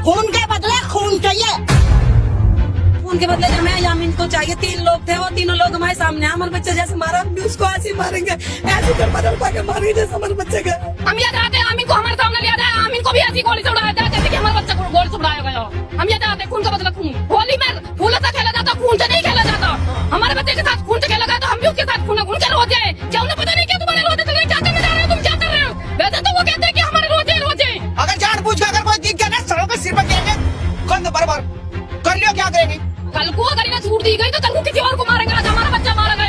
खून के बदले खून चाहिए। खून के बदले हमें यामीन को चाहिए। 3 लोग थे, वो तीनों लोग हमारे सामने हैं। हमारे बच्चे जैसे मारा, हम भी उसको ऐसे ही मारेंगे, ऐसे तड़पा के मारेंगे जैसे हमारे बच्चे का। हम ये चाहते हैं आमीन को हमारे सामने लिया जाए, आमीन को भी ऐसी गोली से उड़ाया जाए जैसे कि हमारे बच्चे को गोली से उड़ाया गया। हम ये चाहते हैं खून का बदला खून। होली में फूलों से खेला जाता, खून से नहीं खेला जाता। हमारे बच्चे के साथ खून से खेला गया तो हम भी उसके साथ खून उनके रोजे। क्या उन्हें पता नहीं क्या तुम्हारे रोजे तो नहीं चाहते में जा रहे हो, तुम क्या कर रहे हो? वैसे तो वो कहते हैं कि हमारे रोजे रोजे। अगर जानबूझ के अगर कोई दिख गया ना सड़ों पे सिर पर गिरेंगे, कंध बराबर कर लियो, क्या करेंगे? कल को अगर इन्हें छूट दी गई तो कल को किसी और को मारेंगे। आज हमारा बच्चा मारा गया।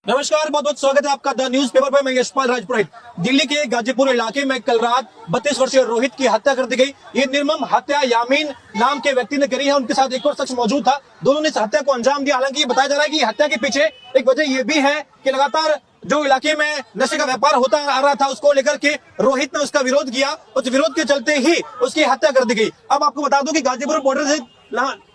नमस्कार, बहुत बहुत स्वागत है आपका द न्यूज पेपर पर। मैं यशपाल राजपुरोहित। दिल्ली के गाजीपुर इलाके में कल रात 32 वर्षीय रोहित की हत्या कर दी गई। ये निर्मम हत्या यामीन नाम के व्यक्ति ने करी है। उनके साथ एक और शख्स मौजूद था, दोनों ने इस हत्या को अंजाम दिया। हालांकि बताया जा रहा है कि हत्या के पीछे एक वजह ये भी है कि लगातार जो इलाके में नशे का व्यापार होता आ रहा था, उसको लेकर के रोहित ने उसका विरोध किया। उस विरोध के चलते ही उसकी हत्या कर दी गई। अब आपको बता दूं कि गाजीपुर बॉर्डर से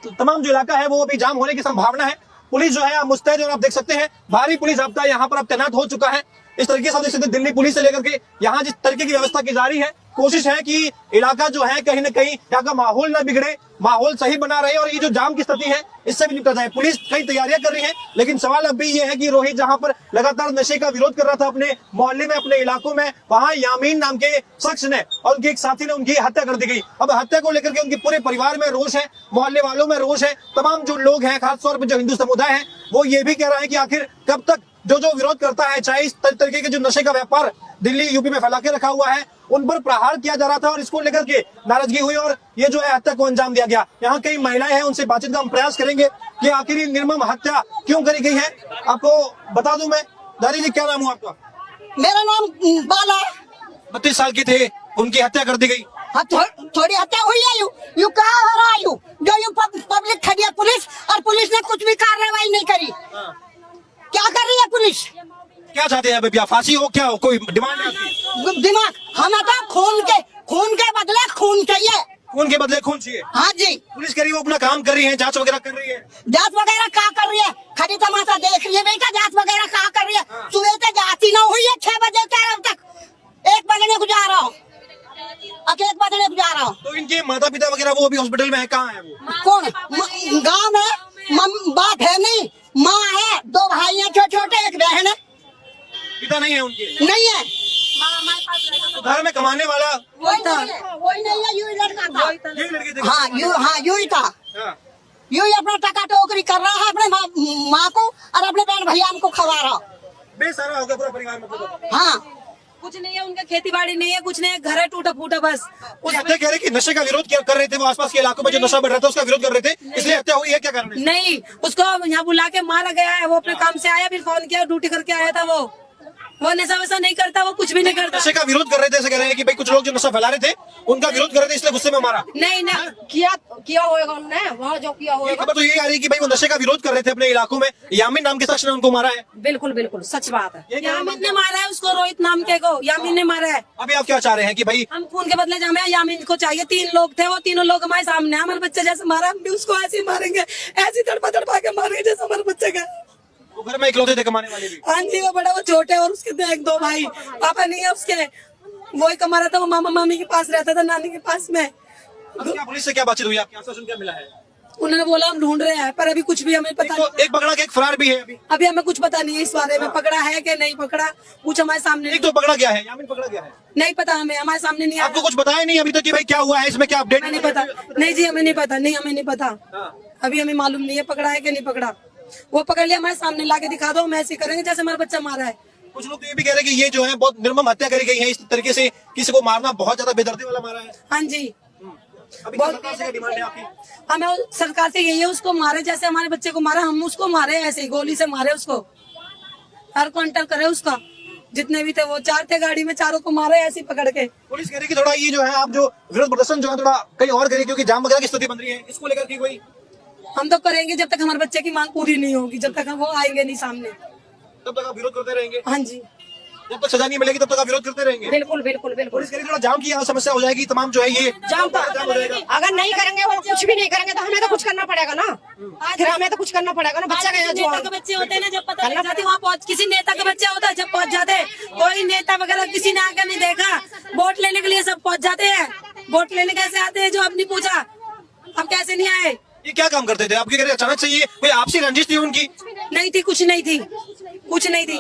तमाम जो इलाका है वो अभी जाम होने की संभावना है। पुलिस जो है मुस्तैद, और आप देख सकते हैं भारी पुलिस जाब्ता यहाँ पर अब तैनात हो चुका है। इस तरीके से आप देख सकते हैं दिल्ली पुलिस से लेकर के यहाँ जिस तरीके की व्यवस्था की जा रही है, कोशिश है कि इलाका जो है कहीं न कहीं यहाँ का माहौल न बिगड़े, माहौल सही बना रहे और ये जो जाम की स्थिति है इससे भी निपटा जाए। पुलिस कई तैयारियां कर रही है, लेकिन सवाल अब भी ये है कि रोहित जहां पर लगातार नशे का विरोध कर रहा था अपने मोहल्ले में, अपने इलाकों में, वहां यामीन नाम के शख्स ने और उनके एक साथी ने उनकी हत्या कर दी गई। अब हत्या को लेकर के उनके पूरे परिवार में रोष है, मोहल्ले वालों में रोष है। तमाम जो लोग हैं, खासतौर पर जो हिंदू समुदाय है, वो ये भी कह रहा है कि आखिर कब तक जो विरोध करता है, चाहे इस तरीके के जो नशे का व्यापार दिल्ली यूपी में फैला के रखा हुआ है, उन पर प्रहार किया जा रहा था और इसको लेकर के नाराजगी हुई और ये जो है हत्या को अंजाम दिया गया। यहाँ कई महिलाएं हैं, उनसे बातचीत का हम प्रयास करेंगे कि आखिर ये निर्मम हत्या क्यों करी गई है। आपको बता दूं मैं, दादी जी क्या नाम हुआ आपका? मेरा नाम बाला। 32 साल के थे, उनकी हत्या कर दी गई। हाँ, थोड़ी हत्या हुई है। यू क्या हो रहा है? जो पब्लिक खड़ी है पुलिस, और पुलिस ने कुछ भी कार्रवाई नहीं करी। क्या कर रही है पुलिस? क्या चाहते हैं भैया? फांसी हो, क्या हो, कोई डिमांड है? दिमाग हमें तो खून के बदले खून चाहिए। खून के बदले खून चाहिए। हाँ जी। पुलिस कह रही है वो अपना काम कर रही है, जांच वगैरह कर रही है। जांच वगैरह क्या कर रही है? खड़ी तमाशा देख रही है बेटा, जांच वगैरह क्या कर रही है? सुबह से जांच ना हुई है, 6 बजे तक 1 बजे गुजार रहा हूँ, 1 बजे गुजार रहा हूँ। तो इनके माता पिता वगैरह वो अभी हॉस्पिटल में है, कहाँ है वो? कौन? गाँव में बाप है नहीं, माँ है, 2 भाई हैं छोटे, एक बहन है। पिता नहीं है उनके? नहीं है। तो घर में कमाने वाला वही नहीं है, यूं ही लड़का था। ये लड़के थे। हाँ, यूं ही था। हाँ। यूं ही अपना टका टोकरी कर रहा है, अपने माँ को और अपने बहन भैया को खवा रहा। बेसहारा हो गया पूरा परिवार मतलब। हाँ, कुछ नहीं है, उनका खेती बाड़ी नहीं है, कुछ नहीं है, घर है टूटा फूटा बस। उस हत्या कह रहे कि नशे का विरोध कर रहे थे, वो आसपास के इलाकों में जो नशा बढ़ रहा था उसका विरोध कर रहे थे, इसलिए हत्या हुई है। क्या कारण है? नहीं, उसको यहाँ बुला के मारा गया है। वो अपने काम से आया, फिर फोन किया, ड्यूटी करके आया था। वो नशा वैसा नहीं करता, वो कुछ भी नहीं करता। नशे का विरोध कर रहे थे, ऐसे कह रहे हैं कि भाई कुछ लोग जो नशा फैला रहे थे उनका विरोध कर रहे थे, इसलिए गुस्से में मारा। नहीं किया होगा उन्होंने, वहाँ जो किया ये होगा। खबर तो यही आ रही है कि भाई वो नशे का विरोध कर रहे थे अपने इलाकों में, यामीन नाम के शख्स ने उनको मारा है। बिल्कुल बिल्कुल सच बात है। यामीन ने मारा है उसको, रोहित नाम के को यामीन ने मारा है। अभी आप क्या चाह रहे हैं कि भाई हम खून के बदले हमें यामीन को चाहिए। 3 लोग थे, वो तीनों लोग हमारे सामने हैं। हमारे बच्चे जैसे मारा, हम भी उसको ऐसे ही मारेंगे, ऐसे तड़पा के मारेंगे जैसे हमारे बच्चे का। वो घर में इकलौते थे कमाने वाले भी? हाँ जी, वो बड़ा, वो छोटे, और उसके 1-2 भाई। पापा नहीं है उसके, वो ही कमा रहा था। वो मामा मामी के पास रहता था, नानी के पास में। अब क्या पुलिस से क्या बातचीत हुई? आपके आश्वासन क्या मिला है? उन्होंने बोला हम ढूंढ रहे हैं, पर अभी कुछ भी हमें पता नहीं। एक पकड़ा के एक फरार भी है अभी हमें कुछ पता नहीं है इस बारे में, पकड़ा है कि नहीं पकड़ा, कुछ हमारे सामने एक तो पकड़ा गया है, यामीन पकड़ा गया है। नहीं पता हमें, हमारे सामने नहीं आपको आया। कुछ बताया नहीं अभी तक कि भाई क्या हुआ है, इसमें क्या अपडेट? हमें नहीं पता। नहीं जी, हमें नहीं पता। नहीं, हमें नहीं पता। अभी हमें मालूम नहीं है पकड़ा है कि नहीं पकड़ा। वो पकड़ लिया, हमारे सामने लाके दिखा दो, हम ऐसे करेंगे जैसे हमारा बच्चा मारा है। कुछ लोग तो ये भी कह रहे हैं कि ये जो है बहुत निर्मम हत्या करी गई है, इस तरीके से किसी को मारना बहुत ज्यादा बेदर्दी वाला मारा है। हाँ जी, अभी सरकार से क्या डिमांड है आपकी? हमें सरकार से यही है, उसको मारे जैसे हमारे बच्चे को मारा, हम उसको मारे ऐसे ही, गोली से मारे उसको। हर काउंटर करे उसका, जितने भी थे वो 4 थे गाड़ी में, चारों को मारे ऐसे ही पकड़ के। पुलिस कह रही है कि थोड़ा ये जो है आप जो विरोध प्रदर्शन जो है थोड़ा कहीं और करिए, क्योंकि जाम वगैरह की स्थिति बन रही है, इसको लेकर के कोई? हम तो करेंगे जब तक हमारे बच्चे की मांग पूरी नहीं होगी, जब तक वो आएंगे नहीं सामने। तब तक आप विरोध करते रहेंगे? हाँ जी, जब तक सजा नहीं मिलेगी तब तक आप विरोध करते रहेंगे? बिल्कुल बिल्कुल बिल्कुल। पुलिस कह रही है थोड़ा जाम की यहाँ समस्या हो जाएगी, तमाम जो है ये जाम हो जाएगा। अगर नहीं करेंगे, वो कुछ भी नहीं करेंगे तो हमें तो कुछ करना पड़ेगा ना। फिर हमें तो कुछ करना पड़ेगा ना। बच्चा का नेता के बच्चे होते हैं ना, जब पता लग जाती वहाँ पहुँच, किसी नेता के बच्चे होता है जब पहुँच जाते, कोई नेता वगैरह किसी ने आकर नहीं देखा, वोट लेने के लिए सब पहुँच जाते हैं। वोट लेने कैसे आते हैं जो अब नहीं पूछा, से नहीं आए। ये क्या काम करते थे? आपके घर अचानक से ये कोई आपसी रंजिश थी उनकी? नहीं थी, कुछ नहीं थी, कुछ नहीं थी।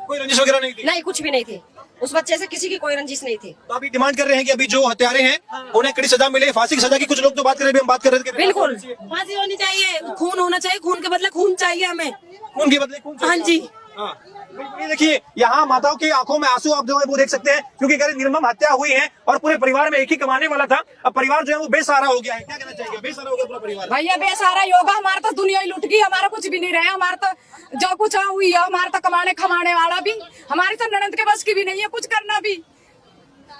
कोई रंजिश वगैरह नहीं थी? नहीं, कुछ भी नहीं थी। उस बच्चे से किसी की कोई रंजिश नहीं थी। तो अभी डिमांड कर रहे हैं कि अभी जो हत्यारे हैं उन्हें कड़ी सजा मिले, फांसी की सजा की। कुछ लोग तो बात कर रहे हैं, हम बात कर रहे थे। बिल्कुल। फांसी होनी चाहिए, खून होना चाहिए, खून के बदले खून चाहिए हमें। खून के बदले खून चाहिए। हाँ जी। हाँ। बिल्कुल, ये देखिए यहाँ माताओं की आंखों में आंसू आप जो है वो देख सकते हैं, क्योंकि अगर निर्मम हत्या हुई है और पूरे परिवार में एक ही कमाने वाला था, अब परिवार जो है वो बेसहारा हो गया है। क्या कहना चाहिए? बेसहारा हो गया पूरा परिवार। भैया बेसहारा ही होगा, हमारा तो दुनिया ही लुट गई, हमारा कुछ भी नहीं रहा। हमारा तो जो कुछ हुई है, हमारा तो कमाने खमाने वाला भी, हमारी तो ननद के बस की भी नहीं है कुछ करना भी।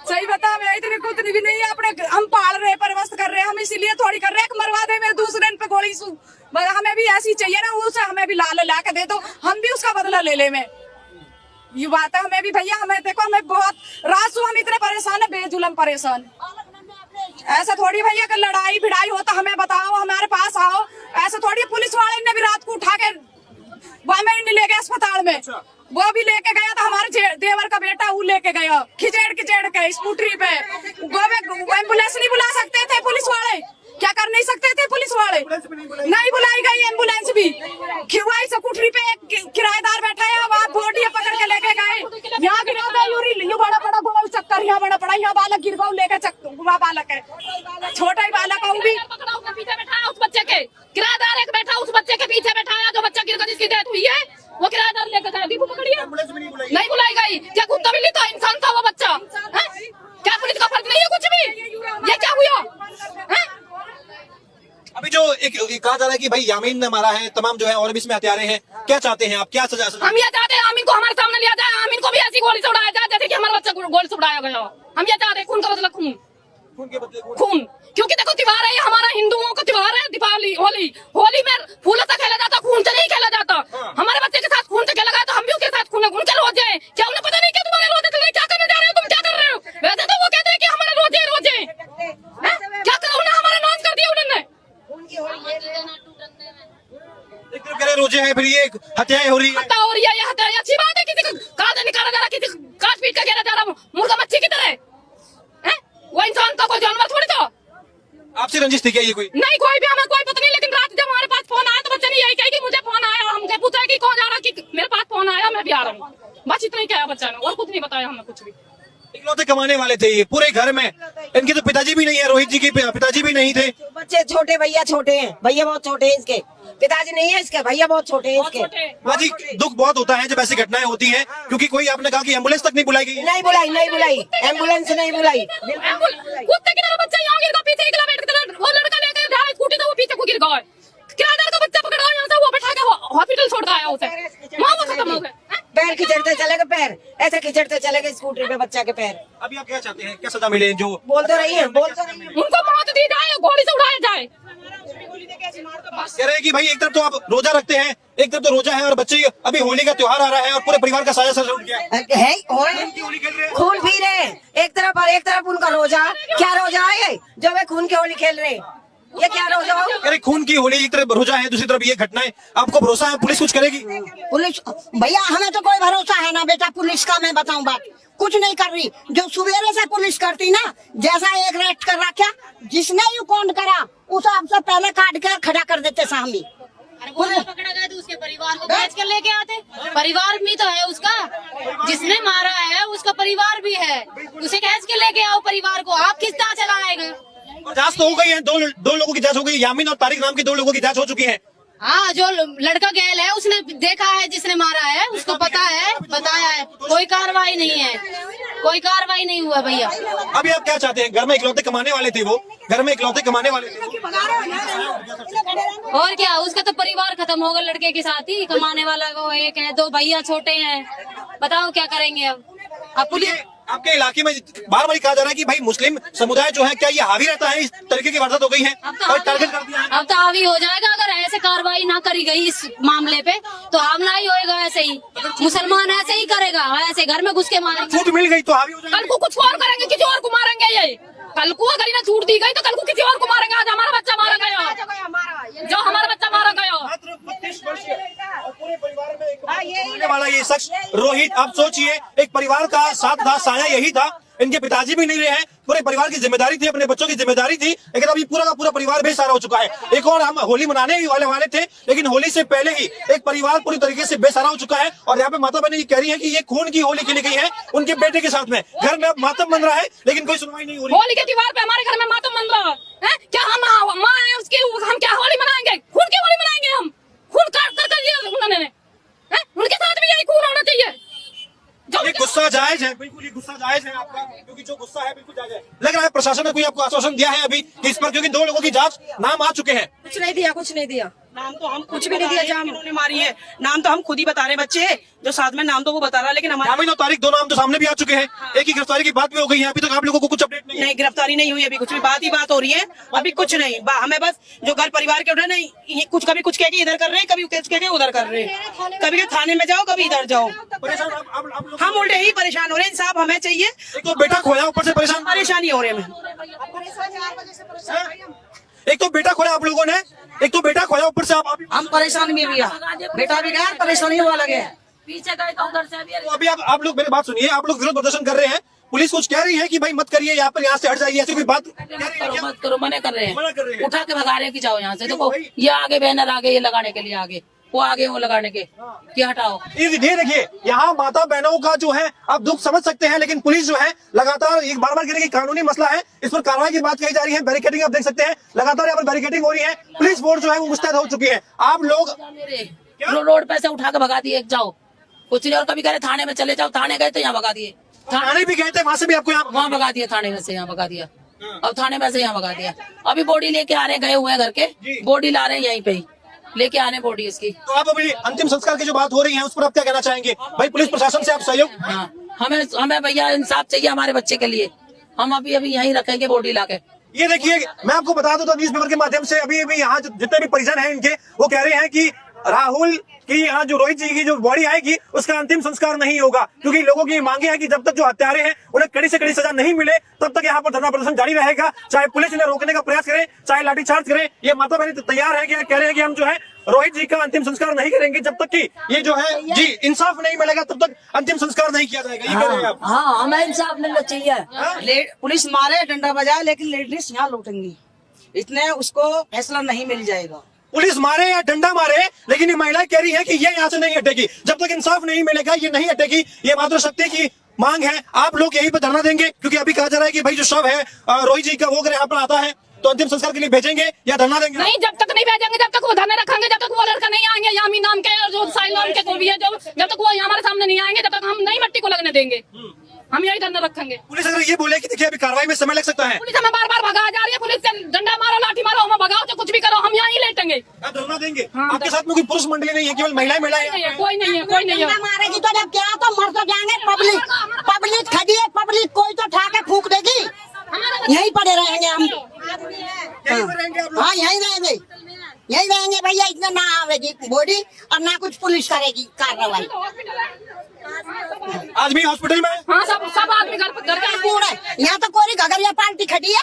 सही बता, मैं इतने कुछ भी नहीं है, अपने हम पाल रहे, परवस्त कर रहे, हम इसीलिए थोड़ी कर रहे हैं कि मरवा दे मेरे दूसरे पे गोली सू। हमें भी ऐसी चाहिए ना, उसे हमें भी लाल ला के दे दो, हम भी उसका बदला ले ले। में ये बात है, हमें भी भैया, हमें देखो, हमें बहुत रात हम इतने परेशान है, बेजुलम परेशान। ऐसा थोड़ी भैया कि लड़ाई भिड़ाई हो तो हमें बताओ, हमारे पास आओ। ऐसा थोड़ी पुलिस वाले ने भी रात को उठा के नहीं ले गए अस्पताल में, वो भी लेके गया था। हमारे देवर का बेटा वो लेके गया खिचेड़ के स्कूटरी पे। वो एम्बुलेंस नहीं बुला सकते थे पुलिस वाले, क्या कर नहीं सकते थे पुलिस वाले? नहीं बुलाई गई एम्बुलेंस भी। खिवाई स्कूटरी पे एक किराएदार बैठा है, वहाँ बोटिया पकड़ के लेके गए। यहाँ गिरा गई, बड़ा बड़ा गोल चक्कर, यहाँ बड़ा बड़ा, यहाँ बालक गिर गया, लेके वहाँ बालक है, छोटा ही बालक है। भी पीछे बैठाया उस बच्चे के, किराएदार एक बैठा उस बच्चे के पीछे बैठाया, जो बच्चा गिर कर जिसकी डेथ हुई है, वो किराएदार लेकर गया। दीपू पकड़िए, नहीं बुलाई गई। क्या कुत्ता बिल्ली था? इंसान था वो बच्चा। क्या पुलिस का फर्क नहीं है कुछ भी? ये क्या हुआ? अभी जो एक कहा जा रहा है कि भाई यामीन ने मारा है, तमाम जो है और भी इसमें हत्यारे हैं, क्या चाहते हैं आप? क्या सजा? हम ये चाहते हैं आमीन को हमारे सामने लिया जाए, आमीन को भी ऐसी गोली से उड़ाया जाए जैसे कि हमारा बच्चा गोली से उड़ाया गया। हम ये चाहते हैं खून का बदला खून, खून के बदले खून। क्योंकि देखो त्योहार है, ये हमारा हिंदुओं का त्योहार है, दीपावली, होली। होली में फूलों से खेला जाता, खून से नहीं खेला जाता। हमारे बच्चे के साथ खून से खेला गया तो हम भी उसके साथ खून, उनके रोजे हैं। क्या उन्हें पता नहीं क्या तुम्हारे रोजे चल रहे? क्या करने जा रहे हो तुम? क्या कर रहे हो? वैसे तो वो कहते हैं कि हमारे रोजे रोजे क्या करो, उन्हें हमारा नाम कर दिया उन्होंने। एक तरफ कह रहे रोजे हैं, फिर ये हत्याएं हो रही है। हत्या हो रही है, ये हत्या अच्छी बात है। किसी को काट निकाला जा रहा, किसी काट पीट कर घेरा जा रहा, मुर्गा मच्छी की तरह। वो इंसान का कोई जानवर थोड़ी था। आपसे रंजिश थी क्या ये कोई? नहीं, कोई भी हमें कोई पता नहीं। लेकिन रात जब हमारे पास फोन आया तो बच्चे ने यही कहा कि मुझे फोन आया, हमसे पूछा कि कौन जा रहा, कि मेरे पास फोन आया, मैं भी आ रहा हूँ। बस इतना ही कहा बच्चा ने, और कुछ नहीं बताया हमें कुछ भी। इकलौते कमाने वाले थे ये पूरे घर में। इनके तो पिताजी भी नहीं है, रोहित जी के पिताजी भी नहीं थे। बच्चे छोटे, भैया छोटे हैं, भैया बहुत छोटे हैं इसके, पिताजी नहीं है इसके, भैया बहुत छोटे हैं इसके। माँ जी, दुख बहुत होता है जब ऐसी घटनाएं होती हैं, क्योंकि कोई आपने कहा कि एम्बुलेंस तक नहीं बुलाई गई। नहीं बुलाई, एम्बुलेंस नहीं बुलाई। कुत्ते की तरह बच्चा यहाँ गिर गया, पीछे एक लपेट के तरह। वो लड़का लेकर जा रहा है स्कूटी, तो वो पीछे को गिर गया। किराएदार का बच्चा पकड़ा यहाँ से, वो बैठा के हॉस्पिटल छोड़ के आया उसे। माँ वो खत्म हो गए। पैर खिचड़ते चले गए, पैर ऐसे खिचड़ते चले गए स्कूटरी पे बच्चा के पैर। अभी आप क्या चाहते हैं? क्या सजा मिले? जो बोल तो रही है। उनको मौत दी जाए, गोली से उड़ाया जाए। कह रहे हैं कि भाई एक तरफ तो आप रोजा रखते हैं, एक तरफ तो रोजा है, और बच्चे अभी होली का त्योहार आ रहा है और पूरे परिवार का साया सर उठ गया है। होली खेल खून पी रहे एक तरफ, और एक तरफ उनका रोजा। क्या रोजा है जो वे खून की होली खेल रहे? ये क्या रोजा हो? अरे खून की होली एक तरफ रोजा है, दूसरी तरफ ये घटनाएं। आपको भरोसा है पुलिस कुछ करेगी? पुलिस भैया, हमें तो कोई भरोसा है ना बेटा पुलिस का। मैं बताऊं बात, कुछ नहीं कर रही। जो सवेरे से पुलिस करती ना, जैसा एक रेस्ट कर रखा, जिसने यू कौन करा उसे आपसे पहले काट कर खड़ा कर देते सामने। पकड़ा गया तो उसके परिवार को भेज कर लेके आते। परिवार भी तो है उसका, जिसने मारा है उसका परिवार भी है, उसे कैसे के लेके आओ परिवार को। आप किस तरह चलाएगा? जांच तो हो गई है, दो लोगों की जांच हो गई। यामीन और तारिक नाम के 2 लोगों की जांच हो चुकी है। हाँ, जो लड़का गैल है उसने देखा है, जिसने मारा है उसको पता है, बताया है। कोई कार्रवाई नहीं है, कोई कार्रवाई नहीं हुआ भैया। अभी आप क्या चाहते हैं? घर में इकलौते कमाने वाले थे, वो घर में इकलौते कमाने वाले थे। और क्या, उसका तो परिवार खत्म होगा लड़के के साथ ही। कमाने वाला को एक है, 2 भैया छोटे हैं, बताओ क्या करेंगे अब पुलिस। आपके इलाके में बार बार कहा जा रहा है कि भाई मुस्लिम समुदाय जो है, क्या ये हावी रहता है? इस तरीके की वारदात हो गई है और टारगेट कर दिया है। अब तो हावी हो जाएगा अगर ऐसे कार्रवाई ना करी गई इस मामले पे, तो हमला ही होएगा। ऐसे ही मुसलमान ऐसे ही करेगा, ऐसे घर में घुस के मारेंगे। छूट मिल गई तो हावी हो जाएगा। कल को कुछ और करेंगे, किसी और को मारेंगे। ये कल को अगर इन्हें छूट दी गई तो कल को किसी और को मारेंगे। आज हमारा बच्चा मारा गया, जो हमारा बच्चा मारा गया। मात्र 32 वर्षीय और पूरे परिवार में एक वाला ये शख्स रोहित। आप सोचिए, एक परिवार का साथ था, साया यही था। इनके पिताजी भी नहीं रहे हैं, पूरे परिवार की जिम्मेदारी थी, अपने बच्चों की जिम्मेदारी थी, लेकिन अभी पूरा का पूरा परिवार बेसहारा हो चुका है। एक और हम होली मनाने ही वाले थे, लेकिन होली से पहले ही एक परिवार पूरी तरीके से बेसहारा हो चुका है। और यहाँ पे माता बहन ये कह रही है कि ये खून की होली खेली गई है उनके बेटे के साथ में। घर में अब मातम बन रहा है, लेकिन कोई सुनवाई नहीं हो रही। होली के त्योहार पे हमारे घर में मातम बन रहा है। क्या हम माँ है उसकी, हम क्या होली मनाएंगे? खून की होली मनाएंगे हम? खून कर दिया उन्होंने, उनके साथ भी यही खून होना चाहिए। ये गुस्सा जायज है, बिल्कुल ये गुस्सा जायज है आपका, क्योंकि जो गुस्सा है बिल्कुल जायज है। लग रहा है प्रशासन ने कोई आपको आश्वासन दिया है अभी कि इस पर, क्योंकि 2 लोगों की जांच नाम आ चुके हैं। कुछ नहीं दिया, कुछ नहीं दिया, नाम तो हम कुछ भी नहीं दिया। जाम उन्होंने मारी है, नाम तो हम खुद ही बता रहे, बच्चे जो साथ में नाम तो वो बता रहा, लेकिन हमारे यामीन और तारिक 2 नाम तो सामने भी आ चुके हैं। एक ही गिरफ्तारी की बात भी हो गई है, अभी तक आप लोगों को कुछ अपडेट नहीं है। नहीं, गिरफ्तारी नहीं हुई अभी, कुछ भी बात ही बात हो रही है, अभी कुछ नहीं। हमें बस जो घर परिवार के उठे नहीं, ये कुछ कभी कुछ कह के इधर कर रहे हैं, कभी कुछ कह के उधर कर रहे हैं, कभी थाने में जाओ, कभी इधर जाओ। हम उल्टे ही परेशान हो रहे हैं, इंसाफ हमें चाहिए। एक तो बेटा खोया, ऊपर से परेशानी हो रही है हमें। एक तो बेटा खोया आप लोगों ने, एक तो बेटा खोया, ऊपर से आप हम परेशान भी भैया, बेटा भी गया, परेशानी हुआ लगे। पीछे गए तो उधर से भी तो अभी आप लोग मेरी बात सुनिए, आप लोग विरोध प्रदर्शन कर रहे हैं, पुलिस कुछ कह रही है कि भाई मत करिए, यहाँ से हट जाइए, ऐसी कोई बात कह रही है क्या? मत करो, मना कर रहे मना कर रहे हैं। हैं। उठा के भगा रहे हैं कि जाओ यहाँ से। देखो ये आगे बैनर आगे, ये लगाने के लिए आगे, वो आगे वो लगाने के कि हटाओ। ये देखिए, यहाँ माता बहनों का जो है आप दुख समझ सकते हैं, लेकिन पुलिस जो है लगातार एक बार कह रही है कि कानूनी मसला है, इस पर कार्रवाई की बात कही जा रही है। बैरिकेडिंग आप देख सकते हैं, लगातार यहाँ पर बैरिकेडिंग हो रही है, पुलिस फोर्स जो है वो मुस्तैद हो चुकी है। आप लोग रोड पे से उठा के भगा दिए, जाओ कुछ नहीं। और कभी कह रहे थाने में चले जाओ, थाने गए तो यहाँ भगा दिए, थाने भी गए थे, वहां से भी आपको यहाँ वहाँ भगा दिया, थाने में से यहाँ भगा दिया, अब थाने में से यहाँ भगा दिया। अभी बॉडी लेके आ रहे, गए हुए हैं घर के, बॉडी ला रहे हैं यहीं पे ही लेके आने बॉडी इसकी। तो आप अभी अंतिम संस्कार की जो बात हो रही है उस पर आप क्या कहना चाहेंगे? भाई पुलिस प्रशासन से आप सहयोग। हाँ, हमें भैया इंसाफ चाहिए हमारे बच्चे के लिए। हम अभी यहीं रखेंगे बॉडी लाके। ये देखिए, मैं आपको बता दूं तो न्यूज पेपर के माध्यम से अभी यहाँ जितने भी परिजन हैं इनके, वो कह रहे हैं कि राहुल की यहाँ जो रोहित जी की जो बॉडी आएगी उसका अंतिम संस्कार नहीं होगा, क्योंकि लोगों की मांगे है कि जब तक जो हत्यारे हैं उन्हें कड़ी से कड़ी सजा नहीं मिले तब तक यहाँ पर धरना प्रदर्शन जारी रहेगा। चाहे पुलिस इन्हें रोकने का प्रयास करे, चाहे लाठीचार्ज करे, ये माता बहन तैयार है कि कह रहे हैं कि हम जो है रोहित जी का अंतिम संस्कार नहीं करेंगे जब तक कि ये जो है जी इंसाफ नहीं मिलेगा, तब तक अंतिम संस्कार नहीं किया जाएगा। ये कह रहे हैं आप? हाँ, हमें इंसाफ मिलना चाहिए। पुलिस मारे, डंडा बजाए, लेकिन लेडीज यहाँ लूटेंगी, इतने उसको फैसला नहीं मिल जाएगा। पुलिस मारे या डंडा मारे, लेकिन ये महिला कह रही है कि ये यहाँ से नहीं हटेगी, जब तक इंसाफ नहीं मिलेगा ये नहीं हटेगी। ये मातृशक्ति की मांग है। आप लोग यहीं पर धरना देंगे, क्योंकि अभी कहा जा रहा है कि भाई जो शव है रोहित जी का वो अगर यहाँ पर आता है तो अंतिम संस्कार के लिए भेजेंगे या धरना देंगे? नहीं, जब तक नहीं भेजेंगे, जब तक वो धरने रखेंगे, जब तक वो लड़का नहीं आएंगे यामीन नाम के और जो साहिल नाम के जो भी है, जब तक वो हमारे सामने नहीं आएंगे, जब तक हम नहीं मट्टी को लगने देंगे। हम यही धरना रखेंगे। पुलिस अगर ये बोले कि देखिए अभी कार्रवाई में समय लग सकता है, पुलिस हमें बार बार भगा जा रही है, पुलिस से डंडा मारो, लाठी मारो, हमें भगाओ, तो कुछ भी करो, हम यहाँ ही लेटेंगे। आप धरना देंगे। आपके साथ में कोई पुरुष मंडली नहीं है, केवल महिलाएं कोई नहीं है, कोई नहीं है। मारेगी तो जब क्या तो मर तो जाएंगे। पब्लिक खड़ी है, पब्लिक कोई तो उठा के फूंक देगी, यहीं पड़े रहेंगे हम। हाँ, यहीं रहेंगे भैया, इतना ना आवेगी बॉडी और ना कुछ पुलिस करेगी कार्रवाई। आज भी हॉस्पिटल में? हाँ, सब आदमी घर के कौन है यहाँ? तो कोई घगरिया पार्टी खड़ी है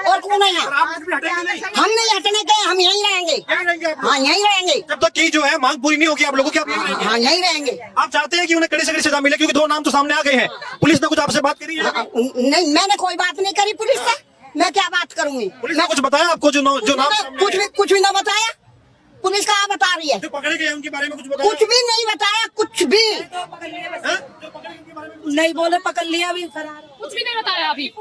और कौन है यहाँ? हम नहीं हटने के, हम यहीं रहेंगे। हाँ, यहीं रहेंगे जब तक की जो है मांग पूरी नहीं होगी आप लोगों की, आप यहीं रहेंगे? हाँ, यहीं रहेंगे। आप चाहते हैं कि उन्हें कड़ी से कड़ी सजा मिले, क्योंकि 2 नाम तो सामने आ गए हैं। पुलिस ने कुछ आपसे बात करी है? नहीं, मैंने कोई बात नहीं करी पुलिस से, मैं क्या बात करूंगी? पुलिस ने कुछ बताया आपको? जो नाम कुछ भी ना बताया। पुलिस कहाँ बता रही है? जो पकड़े गए उनके बारे में कुछ बताया? कुछ भी नहीं बताया, कुछ भी नहीं बोले, पकड़ लिया, अभी फरार। कुछ भी नहीं बताया अभी।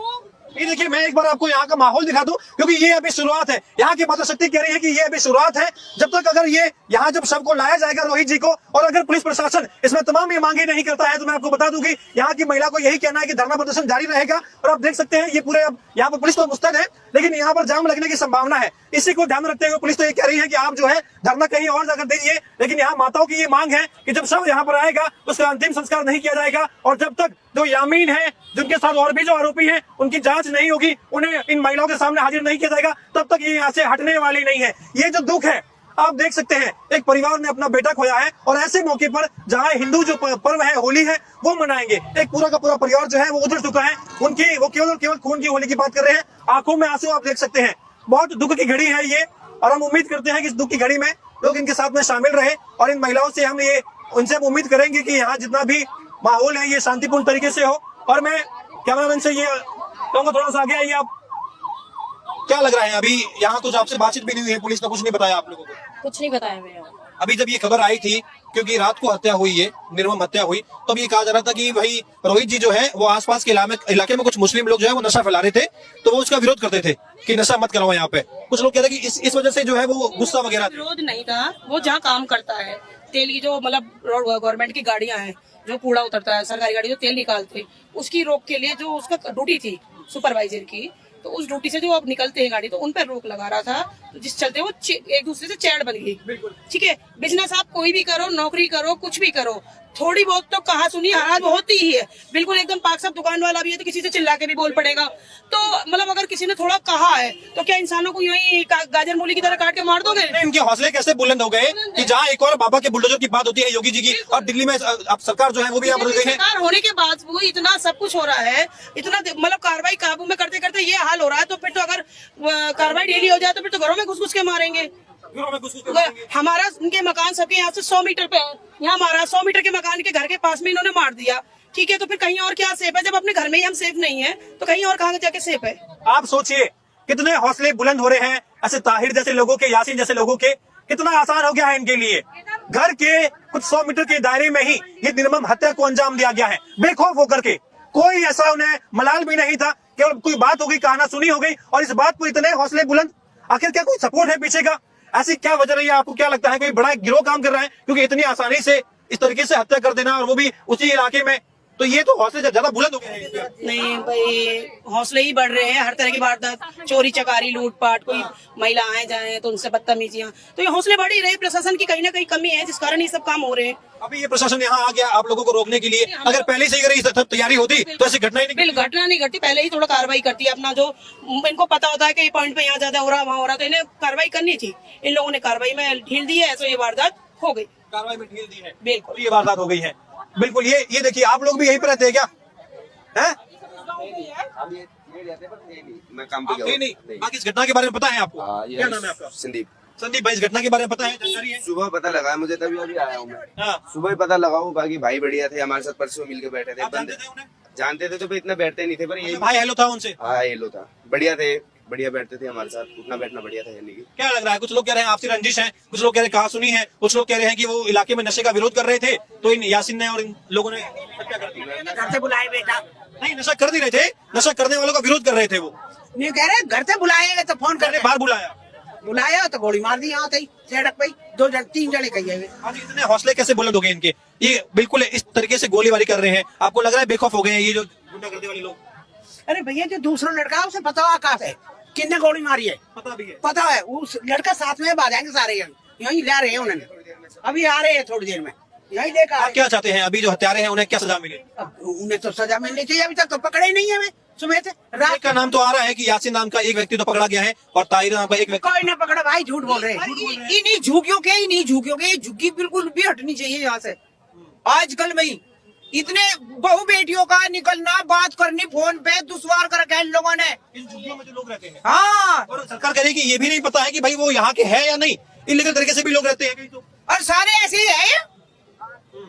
ये देखिए, मैं एक बार आपको यहाँ का माहौल दिखा दूं, क्योंकि ये अभी शुरुआत है। यहाँ की मातृशक्ति कह रही है कि ये अभी शुरुआत है। जब तक अगर ये यहाँ जब शव को लाया जाएगा रोहित जी को, और अगर पुलिस प्रशासन इसमें तमाम ये मांगे नहीं करता है, तो मैं आपको बता दूं कि यहाँ की महिला को यही कहना है कि धरना प्रदर्शन जारी रहेगा। और आप देख सकते हैं ये पूरे, अब यहाँ पर पुलिस तो मुस्तैद है, लेकिन यहाँ पर जाम लगने की संभावना है। इसी को ध्यान रखते हुए पुलिस तो ये कह रही है कि आप जो है धरना कहीं और जाकर दीजिए, लेकिन यहाँ माताओं की ये मांग है कि जब शव यहाँ पर आएगा उसका अंतिम संस्कार नहीं किया जाएगा, और जब तक जो यामीन है, जिनके साथ और भी जो आरोपी हैं, उनकी जांच नहीं होगी, उन्हें इन महिलाओं के सामने हाजिर नहीं किया जाएगा, तब तक ये यहाँ से हटने वाली नहीं है। ये जो दुख है, आप देख सकते हैं, एक परिवार ने अपना बेटा खोया है, और ऐसे मौके पर जहाँ हिंदू जो पर्व है, होली है, वो मनाएंगे। एक पूरा का पूरा परिवार जो है वो उधर चुका है, उनकी वो केवल खून की होली की बात कर रहे हैं। आंखों में आंसू आप देख सकते हैं। बहुत दुख की घड़ी है ये, और हम उम्मीद करते हैं कि इस दुख की घड़ी में लोग इनके साथ में शामिल रहे, और इन महिलाओं से हम ये उनसे उम्मीद करेंगे कि यहाँ जितना भी माहौल है ये शांतिपूर्ण तरीके से हो। और मैं कैमरामैन से ये तो थोड़ा सा आगे आइए आप। क्या लग रहा है अभी यहाँ कुछ आपसे बातचीत भी नहीं हुई है, पुलिस ने कुछ नहीं बताया आप लोगों को? कुछ नहीं बताया मेरे। अभी जब ये खबर आई थी, क्योंकि रात को हत्या हुई है, निर्मम हत्या हुई, तब ये कहा जा रहा था कि भाई रोहित जी जो है वो आसपास के इलाके में कुछ मुस्लिम लोग जो है वो नशा फैला रहे थे, तो वो उसका विरोध करते थे कि नशा मत कराओ यहाँ पे। कुछ लोग कहते हैं कि इस वजह से जो है वो गुस्सा वगैरह। विरोध नहीं था, वो जहाँ काम करता है तेल की जो मतलब गवर्नमेंट की गाड़ियां हैं, जो कूड़ा उतरता है सरकारी गाड़ी जो तेल निकालते, उसकी रोक के लिए जो उसका ड्यूटी थी सुपरवाइजर की, तो उस ड्यूटी से जो अब निकलते हैं गाड़ी तो उन पर रोक लगा रहा था, तो जिस चलते वो एक दूसरे से चैट बन गई। ठीक है, बिजनेस आप कोई भी करो, नौकरी करो, कुछ भी करो, थोड़ी बहुत तो कहा सुनी हराज होती ही है। बिल्कुल एकदम पाक साफ दुकान वाला भी है तो किसी से चिल्ला के भी बोल पड़ेगा। तो मतलब अगर किसी ने थोड़ा कहा है तो क्या इंसानों को यूं ही गाजर मूली की तरह काट के मार दोगे? इनके हौसले कैसे बुलंद हो गए कि जहाँ एक और बाबा के बुलडोजर की बात होती है योगी जी की, और दिल्ली में अब सरकार जो है वो भी यहाँ बदल गई है। सरकार होने के बाद वो इतना सब कुछ हो रहा है, इतना मतलब कार्रवाई काबू में करते करते ये हाल हो रहा है, तो फिर तो अगर कार्रवाई डेली हो जाए तो फिर तो घरों में घुस घुस के मारेंगे। हमारा उनके मकान सबके यहाँ से 100 मीटर पे है, यहाँ हमारा 100 मीटर के मकान के घर के पास में इन्होंने मार दिया। ठीक है, तो फिर कहीं और क्या सेफ है? जब अपने घर में ही हम सेफ नहीं है तो कहीं और कहाँ जाके सेफ है? आप सोचिए कितने हौसले बुलंद हो रहे हैं ऐसे ताहिर जैसे लोगों के, यासीन जैसे लोगों के। कितना आसान हो गया है इनके लिए, घर के कुछ 100 मीटर के दायरे में ही ये निर्मम हत्या को अंजाम दिया गया है, बेखौफ होकर के। कोई ऐसा उन्हें मलाल भी नहीं था, केवल कोई बात हो गई, कहाना सुनी हो गई, और इस बात पर इतने हौसले बुलंद। आखिर क्या कोई सपोर्ट है पीछे का? ऐसी क्या वजह रही है? आपको क्या लगता है कोई बड़ा गिरोह काम कर रहा है? क्योंकि इतनी आसानी से इस तरीके से हत्या कर देना, और वो भी उसी इलाके में, तो ये तो हौसले ज्यादा बुलंद हो गए हैं। नहीं भाई, हौसले ही बढ़ रहे हैं, हर तरह की वारदात, चोरी चकारी लूटपाट, कोई महिला आए जाए तो उनसे बदतमीजियां, तो ये हौसले बढ़ ही रहे। प्रशासन की कहीं ना कहीं कमी है जिस कारण ये सब काम हो रहे हैं। अभी ये प्रशासन यहाँ आ गया आप लोगों को रोकने के लिए, अगर पहले से अगर ये तैयारी होती तो ऐसी घटना ही नहीं। घटना नहीं घटती, पहले ही थोड़ा कार्रवाई करती है अपना, जो इनको पता होता है कि ये पॉइंट पे यहाँ ज्यादा हो रहा वहाँ हो रहा, तो इन्हें कार्रवाई करनी थी। इन लोगों ने कार्रवाई में ढील दी है तो ये वारदात हो गई, कार्रवाई में ढील दी है, बिल्कुल तो ये वारदात हो गई है। बिल्कुल, ये देखिए, आप लोग भी यहीं पे रहते हैं क्या? हैं? मैं काम पे आप गया नहीं, बाकी इस घटना के बारे में पता है आपको? हाँ, क्या नाम है आपका? संदीप। संदीप भाई, इस घटना के बारे में पता है, जानकारी है? सुबह पता लगा है मुझे, तभी अभी आया हूँ मैं। हाँ। सुबह ही पता लगा हूँ, बाकी भाई बढ़िया थे, हमारे साथ परसों मिलके बैठे थे। आप जानते थे उन्हें? जानते थे तो फिर इतना बैठते नहीं थे, पर ये भाई हेलो था उनसे? हाँ येलो था, बढ़िया थे, बढ़िया बैठते थे हमारे साथ, उठना बैठना बढ़िया था। यानी कि क्या लग रहा है? कुछ लोग कह रहे हैं आपसी रंजिश है, कुछ लोग कह रहे हैं कहा सुनी है, कुछ लोग कह रहे हैं कि वो इलाके में नशे का विरोध कर रहे थे, तो इन यासीन ने और इन लोगों ने हत्या कर दी। घर से बुलाए बेटा, नहीं, नशा कर नहीं रहे थे, नशा करने वालों का विरोध कर रहे थे। वो नहीं कह रहे घर से बुलाए तो फोन करने करने बाहर बुलाया, तो गोली मार दी। यहाँ सड़क पे 2-3 जने कही है। आज इतने हौसले कैसे बुलंद हो गए इनके? ये बिल्कुल इस तरीके से गोलीबारी कर रहे हैं, आपको लग रहा है बेखौफ हो गए हैं ये जो गुंडागर्दी वाले लोग? अरे भैया, जो दूसरा लड़का है उसे पता हुआ कहा है किसने गोली मारी है, पता भी है, पता है। उस लड़का साथ में आ जाएंगे सारे, यही ले रहे हैं उन्होंने, अभी आ रहे हैं थोड़ी देर में, यही लेकर। आप क्या चाहते हैं अभी जो हत्यारे हैं उन्हें क्या सजा मिले? उन्हें तो सजा मिलनी चाहिए, अभी तक तो पकड़े ही नहीं है। मैं सुबह से रात का नाम तो आ रहा है कि यासीन नाम का एक व्यक्ति तो पकड़ा गया है और ताहिर नाम का एक व्यक्ति। कोई ना पकड़ा भाई, झूठ बोल रहे हैं। इन्हीं झुकियों के, इन्हीं झुकियों के, झुकी बिल्कुल भी हटनी चाहिए यहाँ से। आजकल में इतने बहु बेटियों का निकलना, बात करनी फोन पे, दुश्वार कर रखा है इन लोगों ने। इन झुग्गियों में जो लोग रहते हैं, हाँ, और सरकार कह रही है कि ये भी नहीं पता है कि भाई वो यहाँ के है या नहीं, इलीगल तरीके से भी लोग रहते हैं कहीं तो। और सारे ऐसे ही है,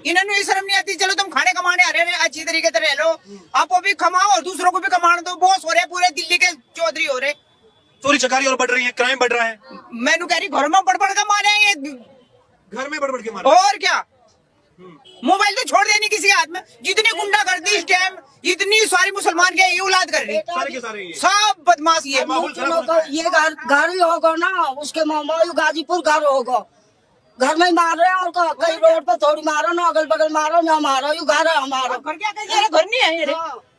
इन्होंने ये शर्म नहीं आती। चलो तुम खाने कमाने आ रहे हैं, अच्छी तरीके से रह लो, आपको भी कमाओ और दूसरों को भी कमाने दो। बॉस हो रहे पूरे दिल्ली के चौधरी हो रहे, चोरी चकारी और बढ़ रही है, क्राइम बढ़ रहा है। मैंने कह रही घर में बढ़ के मारे हैं ये, घर में बढ़ के मारा, और क्या। मोबाइल तो छोड़ देनी किसी हाथ में। जितनी गुंडा कर दी इस टाइम, इतनी सारी मुसलमान के ये औलाद कर रही, सारे के सारे ये। सब बदमाश ये। ये घर ही होगा ना, उसके मामा गाजीपुर घर होगा, घर में मार रहे हैं, और कहीं रोड पे थोड़ी मारो ना, अगल बगल मारो ना, मारो यू घर है हमारा। घर क्या घर नहीं है ये,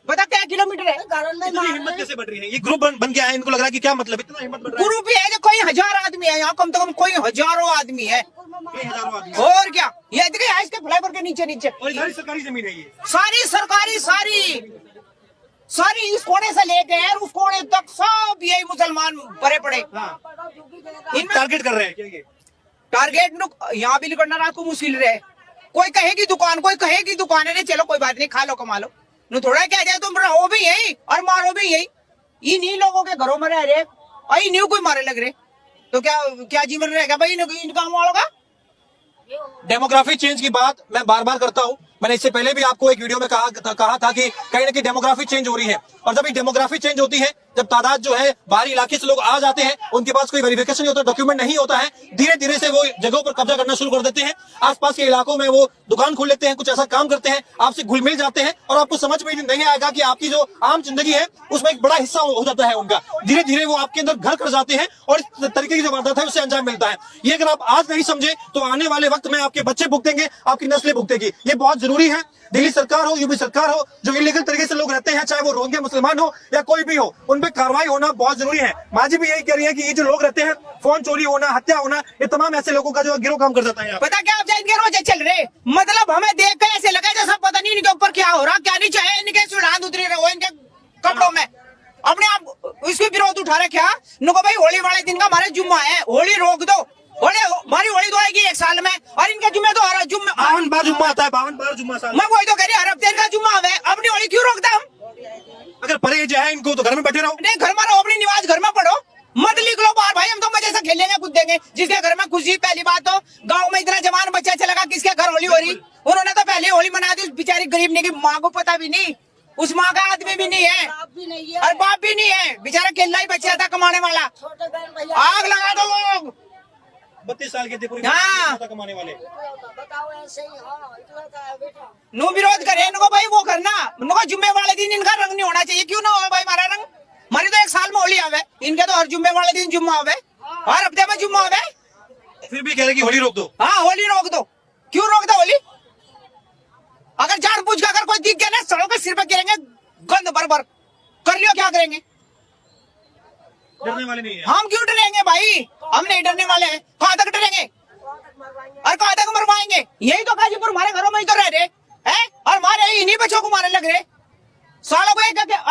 बता क्या किलोमीटर है घर में इतनी हिम्मत कैसे बढ़ रही है? ये ग्रुप बन गया है, इनको लग रहा है कि क्या मतलब इतना हिम्मत बढ़ रहा है? ग्रुप है, कोई 1000 आदमी है यहाँ, कम से कम कोई हजारों आदमी है, हजारों आदमी, और क्या। ये देखिए इसके फ्लाईओवर के नीचे नीचे और सारी सरकारी जमीन है ये, सारी सरकारी, सारी इस कोने से लेके उस कोने तक सब यही मुसलमान भरे पड़े। इन टारगेट कर रहे हैं क्या ये? टारगेट यहाँ भी करना रात को मुश्किल रहे। कोई कहेगी दुकान, कोई कहेगी दुकान है, चलो कोई बात नहीं, खा लो कमा लो, न थोड़ा क्या जाए, तुम रहो भी यही और मारो भी यही। इन्हीं लोगों के घरों में रह रहे और इन्हीं कोई मारे लग रहे, तो क्या जीवन रहेगा भाई इनका हम वालों का? डेमोग्राफी चेंज की बात मैं बार बार करता हूँ, मैंने इससे पहले भी आपको एक वीडियो में कहा था कि कहीं ना कहीं डेमोग्राफी चेंज हो रही है, और जब ये डेमोग्राफी चेंज होती है, जब तादाद जो है बाहरी इलाके से लोग आ जाते हैं, उनके पास कोई वेरिफिकेशन नहीं होता, डॉक्यूमेंट नहीं होता है, धीरे धीरे से वो जगहों पर कब्जा करना शुरू कर देते हैं। आसपास के इलाकों में वो दुकान खोल लेते हैं, कुछ ऐसा काम करते हैं, आपसे घुल मिल जाते हैं, और आपको समझ में नहीं आएगा कि आपकी जो आम जिंदगी है उसमें एक बड़ा हिस्सा हो जाता है उनका। धीरे धीरे वो आपके अंदर घर कर जाते हैं और इस तरीके की जो वारदात है उससे अंजाम मिलता है। ये अगर आप आज नहीं समझे तो आने वाले वक्त में आपके बच्चे भुगतेंगे, आपकी नस्लें भुगतेगी। ये बहुत जरूरी है। दिल्ली सरकार हो, यूपी सरकार हो, जो इलीगल तरीके से लोग रहते हैं, चाहे वो रोहिंग्या मुसलमान हो या कोई भी हो, उन पे कार्रवाई होना बहुत जरूरी है। माँ जी भी यही कह रही है कि ये जो लोग रहते हैं, फोन चोरी होना, हत्या होना, ये तमाम ऐसे लोगों का जो गिरोह काम कर जाता है। पता क्या आप इनके रोजे चल रहे, मतलब हमें देख कर ऐसे लगा जैसा पता नहीं इनके ऊपर क्या हो रहा, क्या नहीं चाहे, इनके सुरान उतरे रहो इनके कपड़ों में, अपने आप उसके विरोध उठा रहे। क्या नुको भाई होली वाले दिन का हमारा जुम्मा है, होली रोक दो, होली हमारी होली तो आएगी एक साल में, और इनके जुम्मे तो हर जुम्मे 52 बार जुम्मा आता है, 52 बार जुम्मा साल। मैं वही तो कह रही हर हफ्ते का जुम्मा है, अपनी होली क्यों रोकता हम? अगर परहेज है इनको तो घर में बैठे रहो। नहीं घर में रहो, अपनी निवास घर में पढ़ो, मत निकलो बाहर भाई, हम तो मजे से खेलेंगे कूदेंगे। जिसके घर में खुशी, पहली बात तो गांव में इतना जवान बच्चा चलेगा, किसके घर होली हो रही, उन्होंने तो पहले होली मना दी। उस बेचारी गरीब ने की माँ को पता भी नहीं, उस माँ का आदमी भी नहीं है और बाप भी नहीं है, बेचारा केला ही बच्चा था कमाने वाला। आग लगा दो लोग, 32 साल के थे पूरी हाँ। कमाने वाले। नो विरोध करे इनको भाई, वो करना इनको जुम्मे वाले दिन इनका रंग नहीं होना चाहिए। क्यों ना हो भाई हमारा रंग, हमारी तो एक साल में होली आवे, इनके तो हर जुम्मे वाले दिन जुम्मा आवे, हर हफ्ते में जुम्मा आवे, फिर भी कह रहे कि होली रोक दो। हाँ होली रोक दो। क्यों रोक दो होली? अगर जानबूझ के अगर कोई दिख गया ना, सड़ों के सिर पे गिरेंगे गंद भर भर, कर लियो क्या करेंगे? डरने वाले नहीं है। हम क्यों डरेंगे भाई, हम नहीं डरने वाले हैं। कहाँ तक डरेंगे और कहाँ तक मरवाएंगे? यही तो गाजीपुर हमारे घरों में ही तो रह रहे हैं, और हमारे इन्हीं बच्चों को मारने लग रहे सालों को।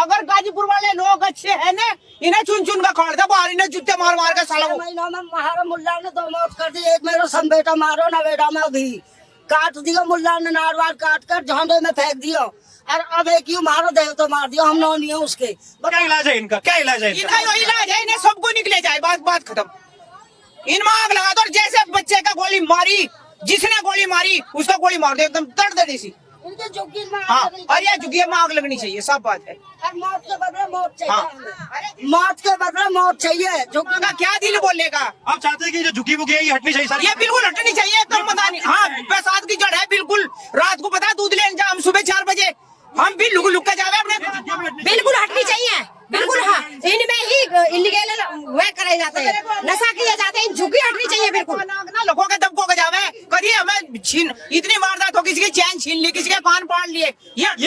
अगर गाजीपुर वाले लोग अच्छे हैं ना, इन्हें चुन चुन का खाड़ दो बाहर, इन्हें जूते मार मार के सालों को। महीनों में महारा मुल्ला ने 2 मौत कर दी। एक मेरा सन बेटा मारो ना, बेटा में भी काट दियो मुल्ला ने, नारवार काट कर झांडे में फेंक दियो, और अब एक यूं मारो दे तो मार दियो, हम नौ नहीं है उसके। क्या इलाज है इनका, क्या इलाज है इनका यो इलाज है, इन्हें सबको निकले जाए, बात खत्म। इनमें आग लगा दो, जैसे बच्चे का गोली मारी, जिसने गोली मारी उसका गोली मार दो, एकदम दर्द सी। इनके झुग्गी में हाँ, आग लगनी और ये झुग्गी में आग लगनी चाहिए, सब बात है। और मौत के बदले मौत चाहिए हाँ। हमें। मौत के बदले मौत चाहिए। झुग्गी का क्या दिल बोलेगा? आप चाहते हैं कि जो झुकी बुकी है ये हटनी चाहिए सारी? ये बिल्कुल हटनी चाहिए, एकदम पता नहीं। हाँ, बरसात की जड़ है बिल्कुल। रात को पता दूध लेने जा हम सुबह 4 बजे, हम भी लुक लुक के जा